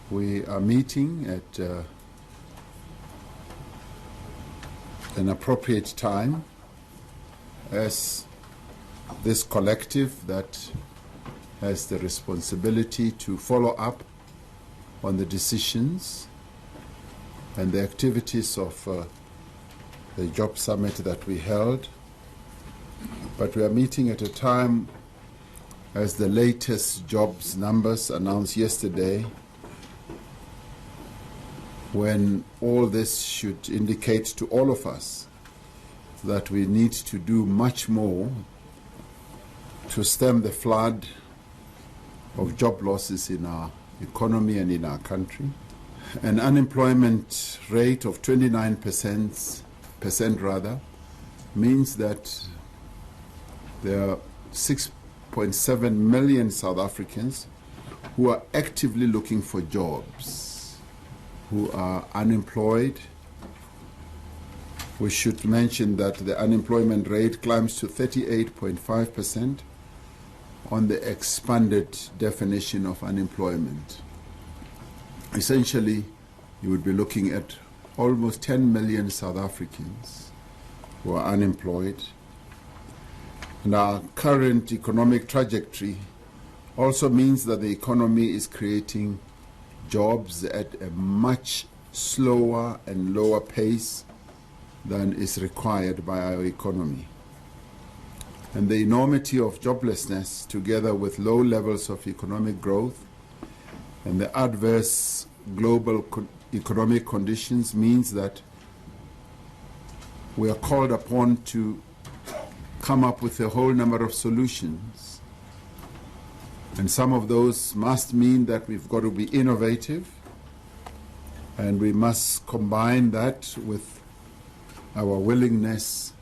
We are meeting at an appropriate time as this collective that has the responsibility to follow up on the decisions and the activities of the job summit that we held. But we are meeting at a time as the latest jobs numbers announced yesterday, when all this should indicate to all of us that we need to do much more to stem the flood of job losses in our economy and in our country. An unemployment rate of 29% means that there are 6.7 million South Africans who are actively looking for jobs, who are unemployed. We should mention that the unemployment rate climbs to 38.5% on the expanded definition of unemployment. Essentially, you would be looking at almost 10 million South Africans who are unemployed. And our current economic trajectory also means that the economy is creating jobs at a much slower and lower pace than is required by our economy. And the enormity of joblessness, together with low levels of economic growth and the adverse global economic conditions, means that we are called upon to come up with a whole number of solutions. And some of those must mean that we've got to be innovative, and we must combine that with our willingness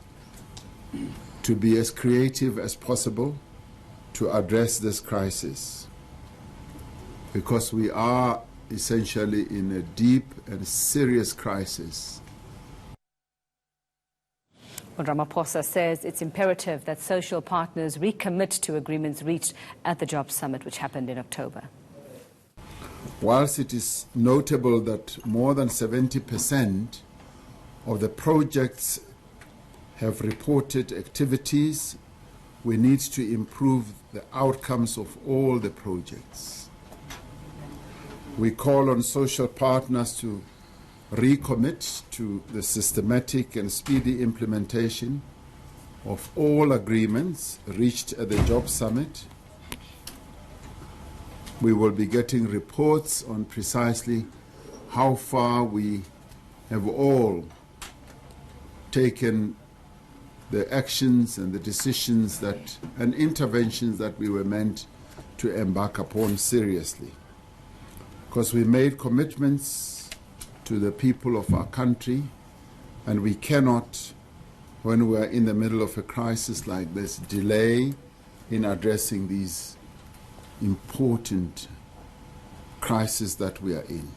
to be as creative as possible to address this crisis, because we are essentially in a deep and serious crisis. Well, Ramaphosa says it's imperative that social partners recommit to agreements reached at the Jobs Summit, which happened in October. Whilst it is notable that more than 70% of the projects have reported activities, we need to improve the outcomes of all the projects. We call on social partners to recommit to the systematic and speedy implementation of all agreements reached at the Job Summit. We will be getting reports on precisely how far we have all taken the actions and the decisions that and interventions that we were meant to embark upon seriously. Because we made commitments to the people of our country, and we cannot, when we are in the middle of a crisis like this, delay in addressing these important crises that we are in.